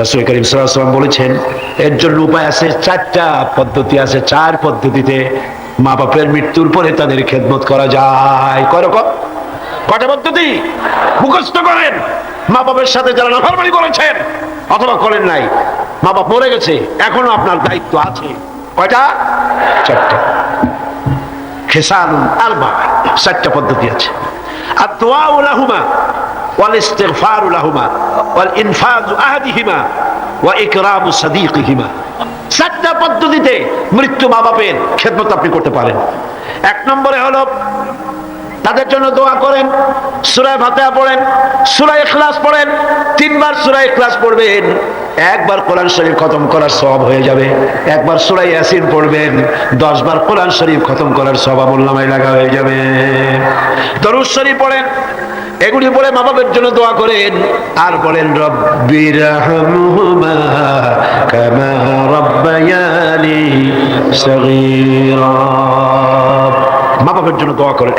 রাসূল করিম সাল্লাল্লাহু আলাইহি ওয়াসাল্লাম বলেছেন এর জন্য উপায় আছে, 4টা পদ্ধতি আছে। 4 পদ্ধতিতে মা বাপের মৃত্যুর পরে তাদের খেদমত করা যায়। কয় রকম? কয়টা পদ্ধতি? মুখস্থ করেন। মা বাপের সাথে যারা নাফরমানি করেছেন অথবা করেন নাই, মা বাপ মরে গেছে, এখনো আপনার দায়িত্ব আছে। কয়টা? 4টা। খিসাল আরবা, 4টা পদ্ধতি আছে। আদ-দুআউ লাহুমা ওয়াল ইস্তিগফারু লাহুমা ওয়াল ইনফাযু আহাদিহিমা ওয়া ইকরামু সাদীকিহিমা। 4টা পদ্ধতিতে মৃত্যু মা বাপের খেদমত আপনি করতে পারেন। 1 নম্বরে হলো তাদের জন্য দোয়া করেন, সূরা ফাতিহা পড়েন, সূরা ইখলাস পড়েন। 3 বার সূরা ইখলাস পড়বেন, 1 বার কোরআন শরীফ খতম করার সওয়াব হয়ে যাবে। 1 বার সূরা ইয়াসিন পড়বেন, 10 বার কোরআন শরীফ খতম করার সওয়াব আমলনামায় লাগা হয়ে যাবে। দরুদ শরীফ পড়েন, এগুলি পড়ে মা বাবার জন্য দোয়া করেন। আর বলেন রব্বিরহামহুমা কামা রাব্বায়ানি সগীরা। মা বাবার জন্য দোয়া করেন।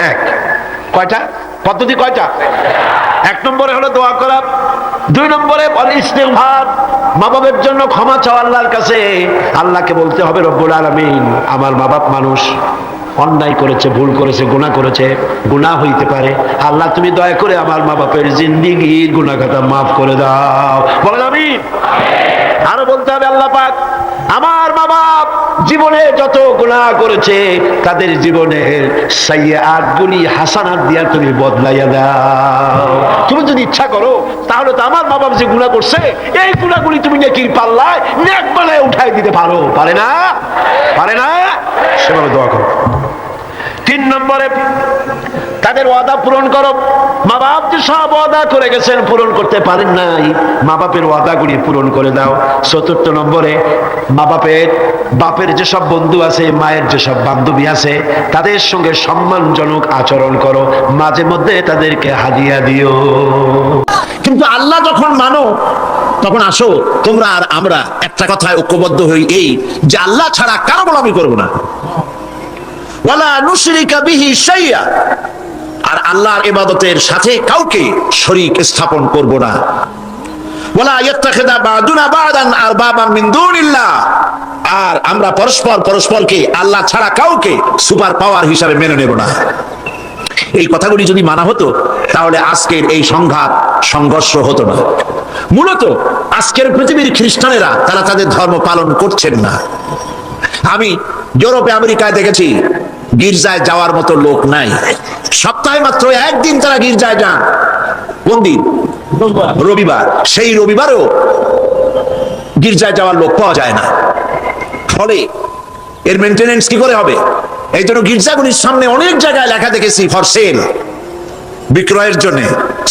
কয়টা পদ্ধতি? কয়টা? 1 নম্বরে হলো দোয়া করা। 2 নম্বরে ইস্তিগফার, মা বাবার জন্য ক্ষমা চাওয়া আল্লাহর কাছে। আল্লাহকে বলতে হবে রব্বুল আলামিন, আমার মা বাপ মানুষ, অন্যায় করেছে, ভুল করেছে, গুনাহ করেছে, গুনাহ হইতে পারে। আল্লাহ তুমি দয়া করে আমার মা বাপের জিন্দেগির গুনাহ খাতা মাফ করে দাও। বলেন আমিন। আরো বলতে হবে আল্লাহ পাক, আমার মা বাপ জীবনে যত গুনাহ করেছে তাদের জীবনের সাইয়্যাত গুলি হাসানাত দিয়া তুমি বদলাইয়া দাও। তুমি যদি ইচ্ছা করো তাহলে তো আমার মা বাপ যে গুনাহ করছে এই গুনাহগুলি তুমি নেকির পাল্লায় নেক বানায় উঠাই দিতে পারো। পারে না? পারে না? সেভাবে দোয়া করো। 3 নম্বরে তাদের ওয়াদা পূরণ করো। মা বাপ যে সব ওয়াদা করে গেছেন পূরণ করতে পারেন নাই, মা বাপের ওয়াদাগুলি পূরণ করে দাও। 4 নম্বরে মা বাপের যেসব বন্ধু আছে, মায়ের যেসব বান্ধবী আছে, তাদের সঙ্গে সম্মানজনক আচরণ করো, মাঝে মধ্যে তাদেরকে হাদিয়া দিও। কিন্তু আল্লাহ যখন মানো তখন আসো তোমরা আর আমরা একটা কথায় ঐক্যবদ্ধ হই, এই যে আল্লাহ ছাড়া কারো গোলামি করব না। ওয়ালা নুশরিকা বিহি শাইয়া, আর আল্লাহর ইবাদতের সাথে কাউকে শরীক স্থাপন করব না। ওয়ালা ইয়াত্তাখিযা বা'দুনা বা'দান আরবাবাম মিন দুনিল্লাহ, আর আমরা পরস্পরকে আল্লাহ ছাড়া কাউকে সুপার পাওয়ার হিসাবে মেনে নেব না। এই কথাগুলি যদি মানা হতো তাহলে আজকের এই সংঘর্ষ হতো না। মূলত আজকের পৃথিবীর খ্রিস্টানেরা তারা তাদের ধর্ম পালন করছেন না। আমি ইউরোপে আমেরিকায় দেখেছি গির্জায় যাওয়ার মতো লোক নাই। সপ্তাহে মাত্র 1 দিন তারা গির্জায় যান। কোন দিন? রবিবার। সেই রবিবারও গির্জায় যাওয়ার লোক পাওয়া যায় না। ফলে এর মেইনটেনেন্স কি করে হবে? এই জন্য গির্জাগুলির সামনে অনেক জায়গায় লেখা দেখেছি ফর সেল, বিক্রয়ের জন্য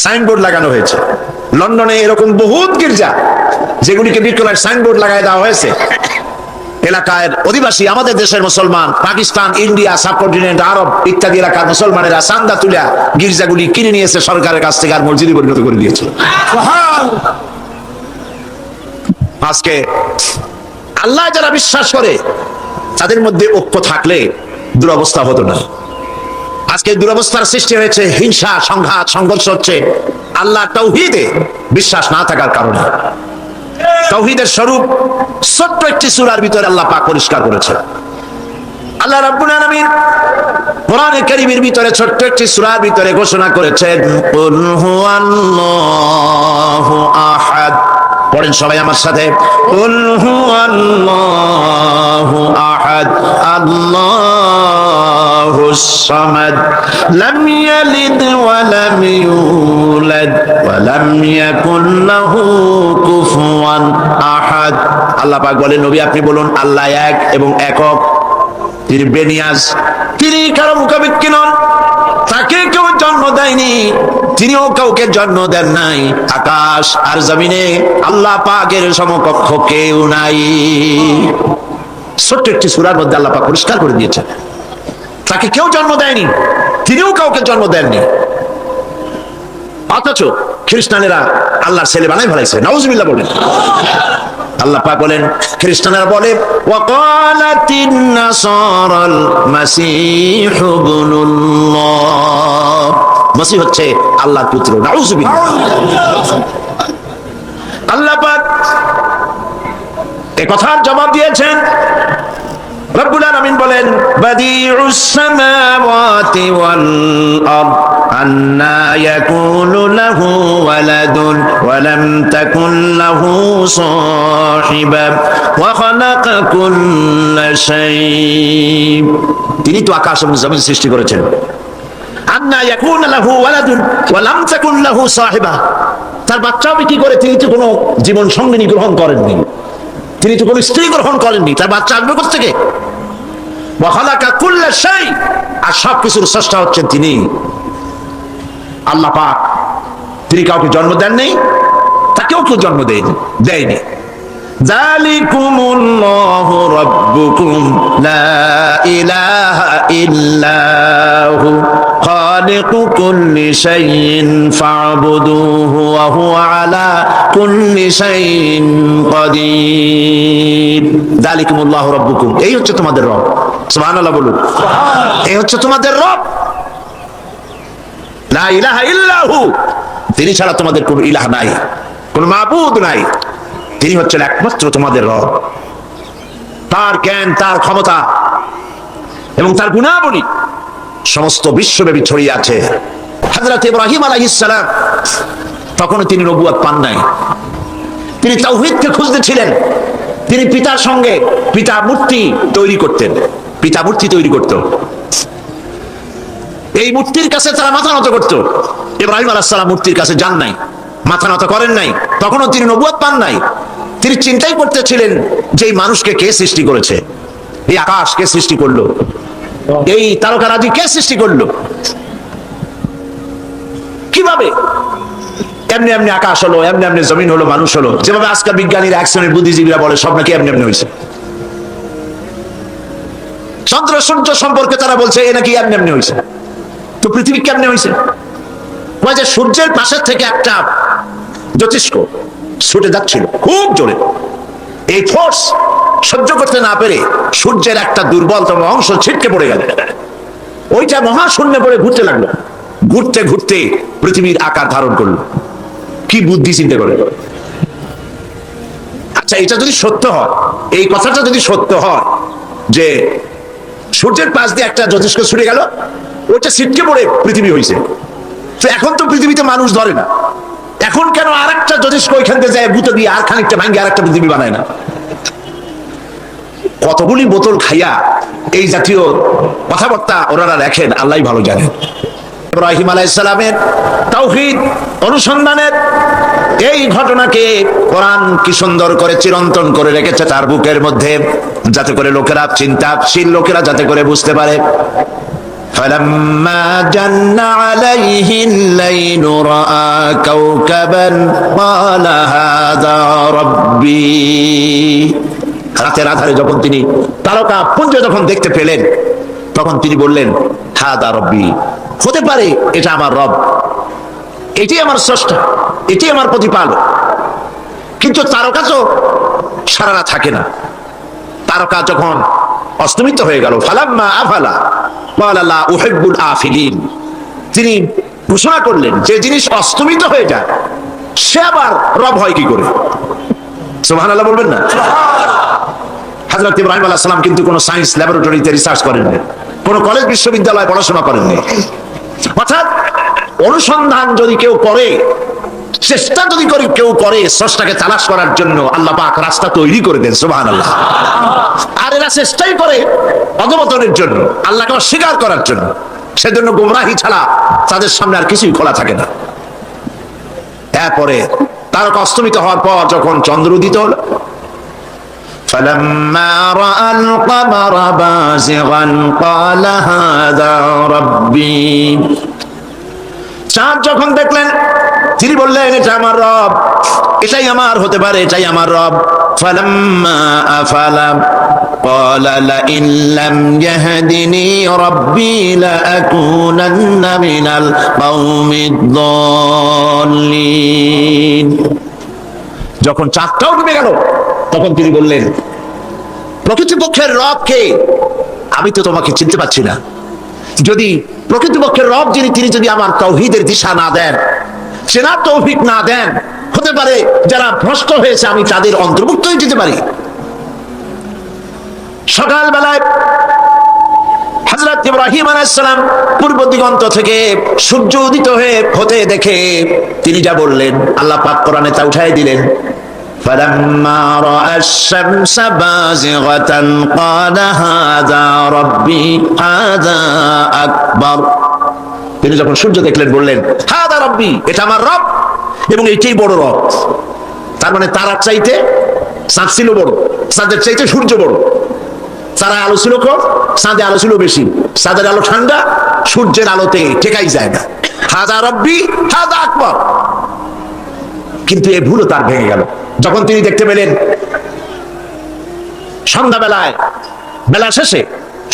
সাইনবোর্ড লাগানো হয়েছে। লন্ডনে এরকম বহুত গির্জা যেগুলিকে বিক্রয়ের সাইনবোর্ড লাগাই দেওয়া হয়েছে। এলাকার অধিবাসী, আমাদের দেশের মুসলমান, পাকিস্তান, ইন্ডিয়া, সাবকন্টিনেন্ট, আরব ইত্যাদি এলাকার মুসলমানেরা চান্দা তুলে গির্জাগুলি কিনে নিয়েছে সরকারের কাছ থেকে, আর মসজিদে পরিণত করে দিয়েছে। আজকে আল্লাহ যারা বিশ্বাস করে তাদের মধ্যে ঐক্য থাকলে দুরবস্থা হতো না। আজকে দুরবস্থার সৃষ্টি হয়েছে, হিংসা, সংঘাত, সংঘর্ষ হচ্ছে আল্লাহ তাওহীদে বিশ্বাস না থাকার কারণে। তাওহীদের স্বরূপ ছোট্ট একটি সূরার ভিতরে আল্লাহ পাক পরিষ্কার করেছেন। আল্লাহ রাব্বুল আলামিন কোরআনে কারীমের ভিতরে ছোট্ট একটি সূরার ভিতরে ঘোষণা করেছেন, কুল হুয়াল্লাহু আহাদ। পড়েন সবাই আমার সাথে, কুল হুয়াল্লাহু আহাদ আল্লাহুস সামাদ লাম ইয়ালিদ ওয়া লাম ইউলাদ ওয়া লাম ইয়াকুল লাহু কুফুয়ান আহাদ। আল্লাহ পাক বলেন, নবী আপনি বলুন আল্লাহ এক এবং একক, তিনি বেনিয়াজ, তিনি কারো মুখাপেক্ষী নন, তাকে কেউ জন্ম দেয়নি, তিনিও কাউকে জন্ম দেন নাই। আকাশ আর জমিনে আল্লাহ পাকের সমকক্ষ কেউ নাই। ছোট্ট একটি সূরার মধ্যে আল্লাহ পাক পরিষ্কার করে দিয়েছেন তাকে কেউ জন্ম দেয়নি, তিনিও কাউকে জন্ম দেননি। অথচ খ্রিস্টানেরা আল্লাহর ছেলে বানাই ফেলাইছে। নাউজুবিল্লাহ বলেন। আল্লাহ পাক বলেন, খ্রিস্টানেরা বলে ওয়াকালাতিন নাসারাল মাসীহু ইবনুল্লাহ, মসিহ হচ্ছে আল্লাহর পুত্র। নাউজুবিল্লাহ। আল্লাহ পাক এ কথার জবাব দিয়েছেন রব্বুল আলামিন বলেন বাদিউস সামাওয়াতি ওয়াল আরদ আন্না ইয়াকুনু লাহু ওয়ালাদুন ওয়া লাম তাকুন লাহু সাহিবা ওয়া খালাকা কুল্লা শাই। তিনি তো আকাশ এবং জমিন সৃষ্টি করেছেন। আন্না ইয়াকুনু লাহু ওয়ালাদুন ওয়া লাম তাকুন লাহু সাহিবা, তার বাচ্চা হবে কি করে? তিনি তো কোনো জীবন সঙ্গিনী গ্রহণ করেননি, তিনি তো কোনো স্ত্রী গ্রহণ করেননি, তার বাচ্চা আসবে কোথা থেকে? ওয়া খালাকা কুল্লা শাই, আর সবকিছুর স্রষ্টা হচ্ছেন তিনি আল্লাহ পাক। তিনি কাউকে জন্ম দেননি, তাকেও কেউ জন্ম দেয়নি। যালিকুমুল্লাহু রাব্বুকুম লা ইলাহা ইল্লাহু খালিকু কুল্লি শাইইন ফা'বুদুহু ওয়া হুয়া আলা কুল্লি শাইইন কাদির। যালিকুমুল্লাহু রাব্বুকুম, এই হচ্ছে তোমাদের রব। সুবহানাল্লাহ বলুন। এই হচ্ছে তোমাদের রব। লা ইলাহা ইল্লাহু, তিনি ছাড়া তোমাদের কোনো ইলাহ নাই, কোনো মাবুদ নাই। তিনি হচ্ছেন একমাত্র তোমাদের রব। তার জ্ঞান, তার ক্ষমতা এবং তার গুণাবলী সমস্ত বিশ্বব্যাপী ছড়িয়ে আছে। হযরত ইব্রাহিম আলাইহিস সালাম তখনও তিনি নবুয়ত পান নাই, তিনি তাওহীদকে খুঁজতেছিলেন। তিনি পিতার সঙ্গে পিতা মূর্তি তৈরি করতেন, পিতা মূর্তি তৈরি করত, এই মূর্তির কাছে তারা মাথা নত করত। ইব্রাহিম আলাইহিস সালাম মূর্তির কাছে যান নাই, মাথা নত করেন নাই, তখনও তিনি নবুয়ত পান নাই। তিনি চিন্তাই করতেছিলেন যে এই মানুষকে কে সৃষ্টি করেছে, এই আকাশ কে সৃষ্টি করলো, এই তারকারাজি কে সৃষ্টি করলো, কিভাবে এমনি এমনি আকাশ হলো, এমনি এমনি জমিন হলো, মানুষ হলো। যেভাবে আজকাল বিজ্ঞানীরা, এক শ্রেণীর বুদ্ধিজীবীরা বলে সব নাকি এমনি এমনি হয়েছে। চন্দ্র সূর্য সম্পর্কে তারা বলছে এ নাকি এমনি এমনি হয়েছে। তো পৃথিবী কেমনে হয়েছে? যে সূর্যের পাশের থেকে একটা জ্যোতিষ্ক ছুটে যাচ্ছিল খুব জোরে, এই ফোর্স সহ্য করতে না পেরে সূর্যের একটা দুর্বলতম অংশ ছিটকে পড়ে গেল। ওইটা মহাশূন্যে পড়ে ঘুরতে লাগলো, ঘুরতে ঘুরতে পৃথিবীর আকার ধারণ করলো। কি বুদ্ধি চিন্তা করে! আচ্ছা, এটা যদি সত্য হয়, এই কথাটা যদি সত্য হয় যে সূর্যের পাশ দিয়ে একটা জ্যোতিষ্ক ছুটে গেল, ওইটা ছিটকে পড়ে পৃথিবী হয়েছে, তো এখন তো পৃথিবীতে মানুষ ধরে না, এখন কেন আর একটা জ্যোতিষ্ক ওইখান থেকে যায় গুঁতো দিয়ে আর খানিকটা ভাঙ্গে আর একটা পৃথিবী বানায় না? কতগুলি বোতল খাইয়া এই জাতীয় কথাবার্তা ওনারা লেখেন, আল্লাহ ভালো জানেন। ইব্রাহিম আলাইহিস সালামের তাওহীদ অনুসন্ধানের এই ঘটনাকে কোরআন কি সুন্দর করে চিরন্তন করে রেখেছে তার বুকের মধ্যে, যাতে করে লোকেরা, চিন্তাশীল লোকেরা যাতে করে বুঝতে পারে। فلما جن عليه الليل رأى كوكبا قال هذا ربي। রাতের আধারে যখন তিনি তারকা পুঞ্জ যখন দেখতে পেলেন, তখন তিনি বললেন হাদা রব্বি, হতে পারে এটা আমার রব, এটাই আমার স্রষ্টা, এটাই আমার প্রতিপালক। কিন্তু তারকা তো সারা রাত থাকে না, তারকা যখন অস্তমিত হয়ে গেল, ফালাম্মা আফালা ক্বালা লা উহিব্বুল আফিলিন, তিনি ঘোষণা করলেন যে জিনিস অস্তমিত হয়ে যায় সে আবার রব হয় কি করে? সুবহানাল্লাহ বলবেন না? হযরত ইব্রাহিম আলাইহিস সালাম কিন্তু কোনো সায়েন্স ল্যাবরেটরিতে রিসার্চ করেননি, কোনো কলেজ বিশ্ববিদ্যালয়ে পড়াশোনা করেননি। অর্থাৎ অনুসন্ধান যদি কেউ করে, চেষ্টা যদি কেউ করে স্রষ্টাকে তালাশ করার জন্য, আল্লাহ পাক রাস্তা তৈরি করে দেন। সুবহানাল্লাহ। আর এরা চেষ্টাই করে অধঃপতনের জন্য, আল্লাহকে অস্বীকার করার জন্য। সেজন্য গোমরাহি ছাড়া তাদের সামনে আর কিছুই খোলা থাকে না। এরপরে তারকা অস্তমিত হওয়ার পর যখন চন্দ্র উদিত হলো, فلما رأى القمر بازغا قال هذا ربي, চাঁদ যখন দেখলেন তিনি বললেন এটা আমার রব, এটাই আমার হতে পারে, এটাই আমার রব। فلما أفل قال لئن لم يهدني ربي لأكونن من القوم الضالين। যখন চাঁদটাও ডুবে গেল তখন তিনি বললেন প্রকৃতপক্ষের রব কে? আমি তো তোমাকে চিনতে পারছি না। যদি প্রকৃতপক্ষের রব যিনি, তিনি যদি আমার তাওহীদের দিশা না দেন, চেনার তৌফিক না দেন, হতে পারে যারা ভ্রষ্ট হয়েছে আমি তাদের অন্তর্ভুক্ত হয়ে যেতে পারি। সকাল বেলায় হযরত ইব্রাহিম আলাইহিস সালাম পূর্ব দিগন্ত থেকে সূর্য উদিত হতে দেখে তিনি যা বললেন আল্লাহ পাক কোরআনে তা উঠাই দিলেন, فَلَمَّا رَأَى الشَّمْسَ بَازِغَةً قَالَ هَذَا رَبِّي هَذَا أَكْبَرُ। তিনি যখন সূর্য দেখলেন বললেন হাদা রব্বি, এটা আমার রব এবং এটাই বড় রব। তার মানে তারার চাইতে চাঁদ ছিল বড়, চাঁদের চাইতে সূর্য বড়। তারায় আলো ছিল কম, চাঁদে আলো ছিল বেশি। চাঁদের আলো ঠান্ডা, সূর্যের আলোতে টেকাই যায় না। হাদা রব্বি হাদা আকবার। কিন্তু এই ভুলও তার ভেঙে গেল যখন তিনি দেখতে পেলেন সন্ধ্যাবেলায় বেলা শেষে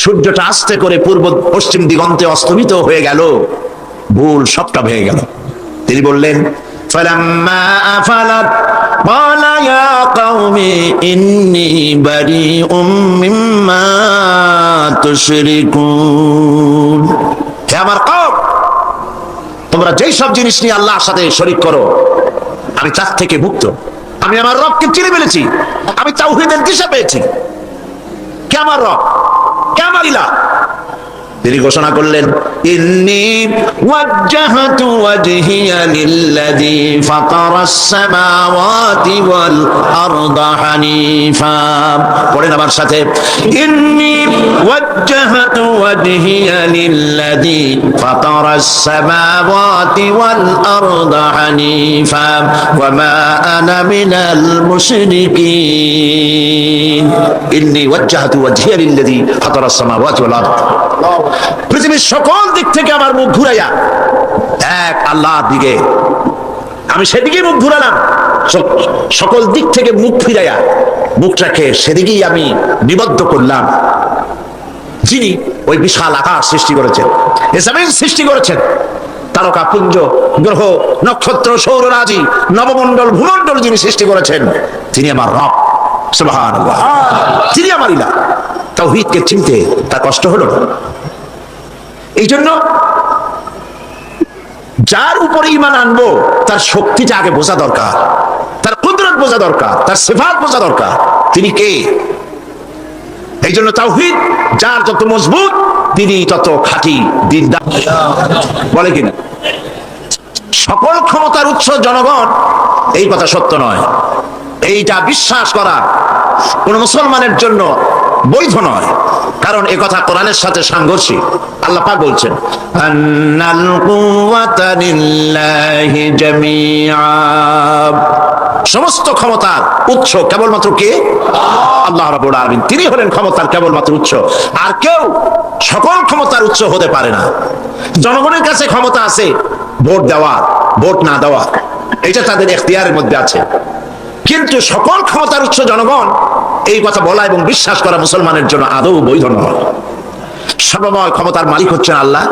সূর্যটা আস্তে করে পূর্ব পশ্চিম দিগন্তে অস্তমিত হয়ে গেল। ভুল সবটা ভেঙে গেল। তিনি বললেন فَلَمَّا أَفَلَتْ قَالَ يَا قَوْمِ إِنِّي بَرِيءٌ مِّمَّا تُشْرِكُونَ। হে আমার কওম, তোমরা যেই সব জিনিস নিয়ে আল্লাহর সাথে শরীক করো আমি তার থেকে মুক্ত। আমি আমার রবকে চিনে ফেলেছি, আমি তাওহীদের দিশা পেয়েছি। কে আমার রব, কে আমার ইলাহ? তিনি ঘোষণা করলেন ইন্নী ওয়াজ্জাহতু ওয়াজহিয়া লিল্লাযী ফাতারাস সামাওয়াতি ওয়াল আরদা হানিফা। পড়েন আমার সাথে, ইন্নী ওয়াজ্জাহতু ওয়াজহিয়া লিল্লাযী ফাতারাস সামাওয়াতি ওয়াল আরদা হানিফা ওয়া মা আনা মিনাল মুশরিকিন। ইন্নী ওয়াজ্জাহতু ওয়াজহিয়া লিল্লাযী ফাতারাস সামাওয়াতি ওয়াল আরদ। পৃথিবীর সকল দিক থেকে আমার মুখ ঘুরাইয়া এক আল্লাহর দিকে, আমি সেদিকে মুখ ঘুরালাম। সকল দিক থেকে মুখ ফিরাইয়া মুখটাকে সেদিকেই আমি নিবদ্ধ করলাম, যিনি ওই বিশাল আকাশ সৃষ্টি করেছেন, জমিন সৃষ্টি করেছেন, তারকা পুঞ্জ, গ্রহ, নক্ষত্র, সৌররাজি, নবমণ্ডল, ভূমণ্ডল যিনি সৃষ্টি করেছেন তিনি আমার রব। সুবহানাল্লাহ, তিনি আমার ইলাহ। তাওহীদকে চিনতে তার কষ্ট হলো না। এই জন্য যার উপরে ঈমান আনবো তার শক্তিটা আগে বোঝা দরকার, তার কুদরত বোঝা দরকার, তার সিফাত বোঝা দরকার, তিনি কে। এই জন্য তাওহীদ যার যত মজবুত তিনি তত খাঁটি দিনদার। বলে কিনা সকল ক্ষমতার উৎস জনগণ, এই কথা সত্য নয়। এইটা বিশ্বাস করা কোন মুসলমানের জন্য বৈধ নয়, কারণ এ কথা কোরআনের সাথে সাংঘর্ষিক। আল্লাহ পাক বলছেন আন্নাল কুওয়াতা লিল্লাহি জামিআ। সমস্ত ক্ষমতার উৎস কেবলমাত্র কে? আল্লাহ রাব্বুল আলামিন। তিনি হলেন ক্ষমতার কেবলমাত্র উৎস, আর কেউ সকল ক্ষমতার উৎস হতে পারে না। জনগণের কাছে ক্ষমতা আছে ভোট দেওয়ার, ভোট না দেওয়ার, এটা তাদের এখতিয়ারের মধ্যে আছে, কিন্তু সকল ক্ষমতার উৎস জনগণ, এই কথা বলা এবং বিশ্বাস করা মুসলমানের জন্য আদৌ বৈধ নয়। সর্বময় ক্ষমতার মালিক হচ্ছেন আল্লাহ।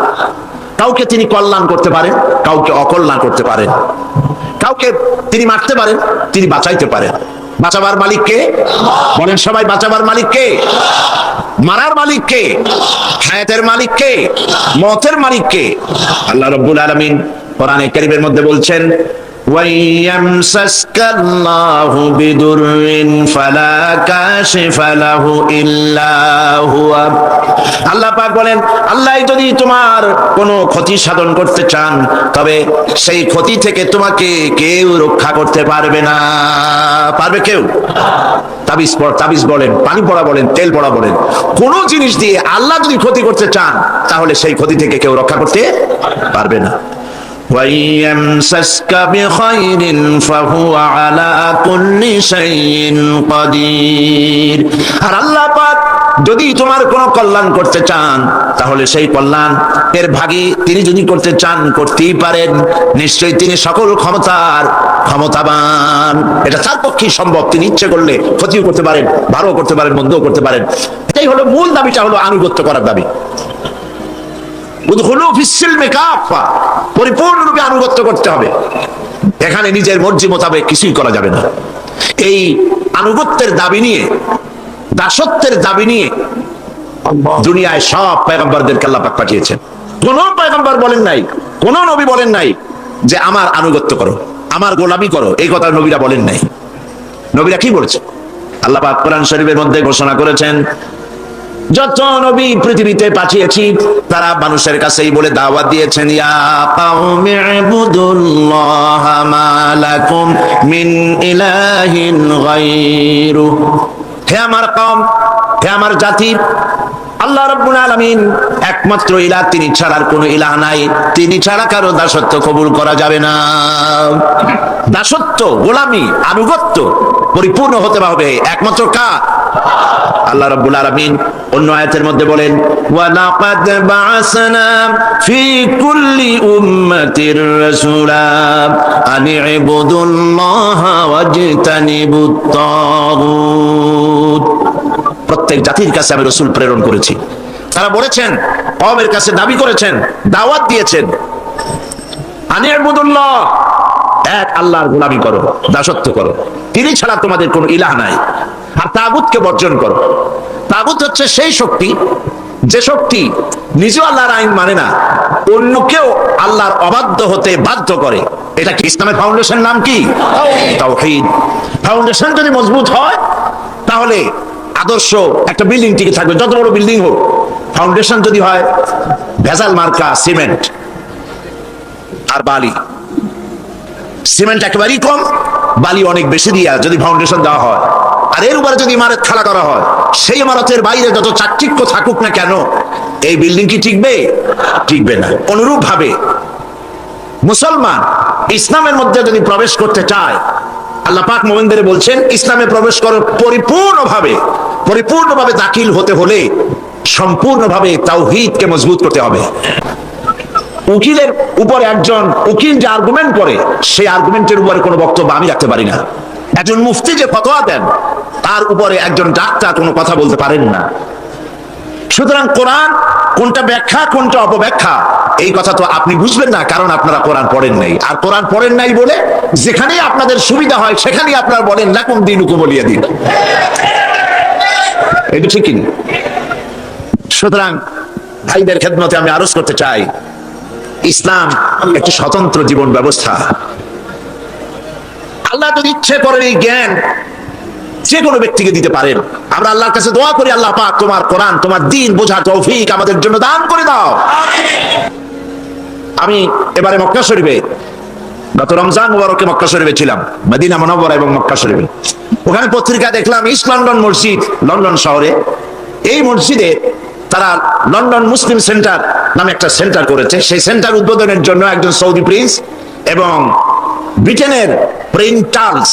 কাউকে তিনি কল্যাণ করতে পারেন, কাউকে অকল্যাণ করতে পারেন, কাউকে তিনি মারতে পারেন, তিনি বাঁচাইতে পারেন। বাঁচাবার মালিক কে? বলেন সবাই, বাঁচাবার মালিক কে? মারার মালিক কে? হায়াতের মালিক কে? মওতের মালিক কে? আল্লাহ রাব্বুল আলামিন কোরআনে কারীমের মধ্যে বলছেন وَيَمْسَسْكَ اللَّهُ بِضُرٍّ فَلَا كَاشِفَ لَهُ إِلَّا هُوَ। আল্লাহ পাক বলেন, আল্লাহ যদি তোমার কোনো ক্ষতি সাধন করতে চান তবে সেই ক্ষতি থেকে তোমাকে কেউ রক্ষা করতে পারবে না। পারবে কেউ? তাবিজ বলেন, পানি পড়া বলেন, তেল পড়া বলেন, কোন জিনিস দিয়ে আল্লাহ যদি ক্ষতি করতে চান তাহলে সেই ক্ষতি থেকে কেউ রক্ষা করতে পারবে না। وَيَمْسَسْكَ بِخَيْرٍ فَهُوَ عَلَى كُلِّ شَيْءٍ قَدِيرٌ। আর আল্লাহ পাক যদি তোমার কোনো কল্যাণ করতে চান তাহলে সেই কল্যাণ এর ভাগী তিনি যদি করতে চান করতেই পারেন। নিশ্চয়ই তিনি সকল ক্ষমতার ক্ষমতাবান। এটা তার পক্ষেই সম্ভব। তিনি ইচ্ছে করলে ক্ষতিও করতে পারেন, ভালো করতে পারেন, মন্দও করতে পারেন। এটাই হলো মূল দাবিটা, হলো আনুগত্য করার দাবি। পরিপূর্ণরূপে আনুগত্য করতে হবে। এখানে নিজের মর্জি মোতাবেক কিছুই করা যাবে না। এই আনুগত্যের দাবি নিয়ে, দাসত্বের দাবি নিয়ে দুনিয়ায় সব পয়গম্বরদেরকে আল্লাহ পাক পাঠিয়েছেন। কোন পয়গম্বর বলেন নাই, কোন নবী বলেন নাই যে আমার আনুগত্য করো, আমার গোলামি করো। এই কথা নবীরা বলেন নাই। নবীরা কি বলেছে? আল্লাহ পাক কোরআন শরীফের মধ্যে ঘোষণা করেছেন যত নবী পৃথিবীতে পাঠিয়েছি তারা মানুষের কাছেই বলে দাওয়াত দিয়েছেন, ইয়া কাওমি ইবুদুল্লাহ মা লাকুম মিন ইলাহিন গায়রু। হে আমার কওম, হে আমার জাতি, আল্লাহ রাব্বুল আলামিন একমাত্র ইলাহ, তিনি ছাড়া আর কোনো ইলাহ নাই। তিনি ছাড়া কারো দাসত্ব কবুল করা যাবে না। দাসত্ব, গোলামি, আনুগত্য পরিপূর্ণ হতে হবে একমাত্র কার? আল্লাহ রাব্বুল আলামিন অন্য আয়াতের মধ্যে বলেন, ওয়া লাকাদ বা'আসনা ফি কুল্লি উম্মাতির রাসূলা আন ইবুদুল্লাহা ওয়াজতানিবুত তাগুত। প্রত্যেক জাতির কাছে আমি রাসূল প্রেরণ করেছি। তারা বলেছেন, কওমের কাছে দাবি করেছেন, দাওয়াত দিয়েছেন, আন ইবুদুল্লাহ, এক আল্লাহর গোলামি করো, দাসত্ব করো, তিনি ছাড়া তোমাদের কোনো ইলাহ নাই। আর তাগুতকে বর্জন করো। তাগুত হচ্ছে সেই শক্তি, যে শক্তি নিজেও আল্লাহর আইন মানে না, অন্যকেও আল্লাহর অবাধ্য হতে বাধ্য করে। এটা কি ইসলামের ফাউন্ডেশন? নাম কি? তাওহীদ। ফাউন্ডেশন যদি মজবুত হয় তাহলে আদর্শ একটা বিল্ডিং টিকে থাকবে, যত বড় বিল্ডিং হোক। ফাউন্ডেশন যদি হয় ভেজাল মার্কা সিমেন্ট আর বালি, সিমেন্ট একেবারেই কম, বালি অনেক বেশি দিয়া যদি ফাউন্ডেশন দেওয়া হয়, আর এর উপরে যদি ইমারত খাড়া করা হয়, সেই ইমারতের বাইরে যত চাকচিক্য থাকুক না কেন, এই বিল্ডিং কি টিকবে? টিকবে না। অনুরূপ ভাবে মুসলমান ইসলামের মধ্যে যদি প্রবেশ করতে চায়, আল্লাহ পাক মুমিনদের বলছেন, ইসলামে প্রবেশ করো পরিপূর্ণভাবে। পরিপূর্ণভাবে দাখিল হতে হলে সম্পূর্ণভাবে তাওহীদকে মজবুত করতে হবে। উকিলের উপরে একজন উকিল যে আর্গুমেন্ট করে, সেই আর্গুমেন্টের উপরে কোনো বক্তব্য আমি রাখতে পারি না। একজন মুফতি যে ফতোয়া দেন, তার উপরে একজন ডাক্তার কোনো কথা বলতে পারেন না। সুতরাং কোরআন কোনটা ব্যাখ্যা কোনটা অপব্যাখ্যা, এই কথা তো আপনি বুঝবেন না, কারণ আপনারা কোরআন পড়েন নাই। আর কোরআন পড়েন নাই বলে যেখানেই আপনাদের সুবিধা হয় সেখানেই আপনারা বলেন লাকুম দীনুকুম ওয়ালিয়া দীন। এটা ঠিক কি? সুতরাং ভাইদের খেদমতে আমি আরজ করতে চাই, ইসলাম একটি স্বতন্ত্র জীবন ব্যবস্থা। আল্লাহ যদি ইচ্ছে করেন এই জ্ঞান যে কোনো ব্যক্তিকে দিতে পারেন। আমরা আল্লাহর কাছে দোয়া করি, আল্লাহ পাক তোমার কোরআন, তোমার দ্বীন বোঝার তৌফিক আমাদের জন্য দান করে দাও। আমি এবারে মক্কা শরীফে, গত রমজান মুবারকে মক্কা শরীফে ছিলাম, মদিনা মুনাওয়ারা এবং মক্কা শরীফে। ওখানে পত্রিকা দেখলাম ইস্ট লন্ডন মসজিদ, লন্ডন শহরে, এই মসজিদে তারা লন্ডন মুসলিম সেন্টার নামে একটা সেন্টার করেছে। সেই সেন্টার উদ্বোধনের জন্য একজন সৌদি প্রিন্স এবং ব্রিটেনের প্রিন্স চার্লস,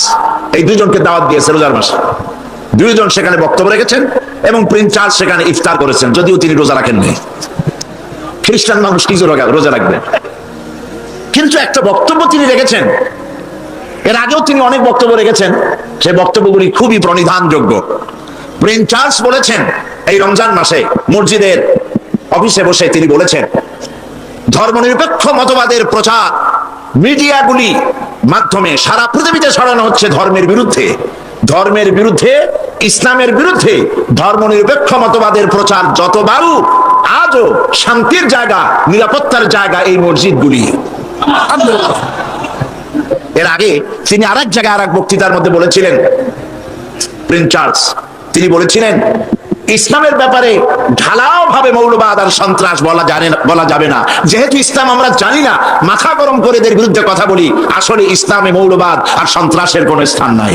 এই দুজনকে দাওয়াত দিয়েছে রোজার মাসে। দুইজন সেখানে বক্তব্য রেখেছেন এবং প্রিন্স চার্লস সেখানে ইফতার করেছেন, যদিও তিনি রোজা রাখেননি। খ্রিস্টান মানুষ কি রোজা রাখবেন? কিন্তু একটা বক্তব্য তিনি রেখেছেন, এর আগেও তিনি অনেক বক্তব্য রেখেছেন, সেই বক্তব্যগুলি খুবই প্রণিধানযোগ্য। প্রিন্স চার্লস বলেছেন, এই রমজান মাসে মসজিদের অফিসে বসে তিনি বলেছেন, ধর্মনিরপেক্ষ মতবাদের প্রচার মিডিয়াগুলি মাধ্যমে সারা পৃথিবীতে ছড়ানো হচ্ছে ধর্মের বিরুদ্ধে। ধর্মের বিরুদ্ধে, ইসলামের বিরুদ্ধে ধর্মনিরপেক্ষ মতবাদের প্রচার যত বাড়ুক, আজও শান্তির জায়গা, নিরাপত্তার জায়গা এই মসজিদগুলি। এর আগে তিনি আরেক জায়গায় আরেক বক্তৃতার মধ্যে বলেছিলেন, প্রিন্স চার্লস তিনি বলেছিলেন, ইসলামের ব্যাপারে ঢালাও ভাবে মৌলবাদ আর সন্ত্রাস বলা যাবে না। যেহেতু ইসলাম আমরা জানি না, মাথা গরম করে এদের বিরুদ্ধে কথা বলি। আসলে ইসলামে মৌলবাদ আর সন্ত্রাসের কোনো স্থান নাই।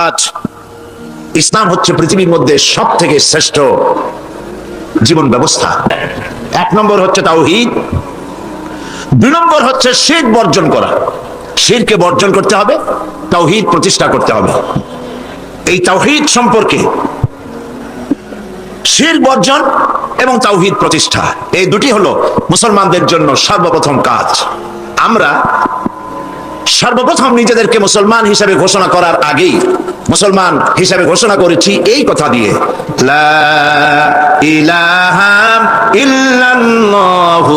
আজ ইসলাম হচ্ছে পৃথিবীর মধ্যে সব থেকে শ্রেষ্ঠ জীবন ব্যবস্থা। এক নম্বর হচ্ছে তাওহীদ, দুই নম্বর হচ্ছে শিরক বর্জন করা। শিরকে বর্জন করতে হবে, তাওহীদ প্রতিষ্ঠা করতে হবে। এই তাওহীদ সম্পর্কে, শিরক বর্জন এবং তাওহীদ প্রতিষ্ঠা, এই দুটি হলো মুসলমানদের জন্য সর্বপ্রথম কাজ। আমরা সর্বপ্রথম নিজেদেরকে মুসলমান হিসেবে ঘোষণা করার আগেই মুসলমান হিসেবে ঘোষণা করেছি এই কথা দিয়ে, লা ইলাহা ইল্লাল্লাহু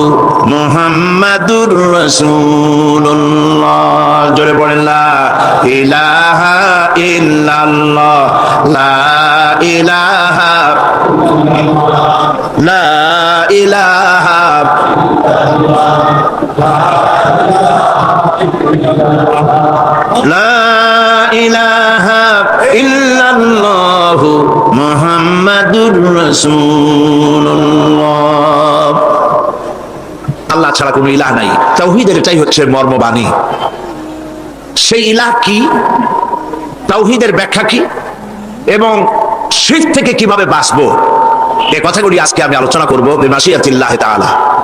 মুহাম্মাদুর রাসূলুল্লাহ। জোরে পড়েন, লা ইলাহা ইল্লাল্লাহ, লা ইলাহা, লা ইলাহা, লা ইলাহা ইল্লাল্লাহ ইল্লাল্লাহু মুহাম্মাদুর রাসূলুল্লাহ। আল্লাহ ছাড়া কোনো ইলাহ নাই। তাওহীদের এটাই হচ্ছে মর্মবাণী। সেই ইলাহ কি, তাওহীদের ব্যাখ্যা কি, এবং শিরক থেকে কিভাবে বাঁচবো, এ কথাগুলি আজকে আমি আলোচনা করব বিমাশিয়াতিল্লাহ তাআলা।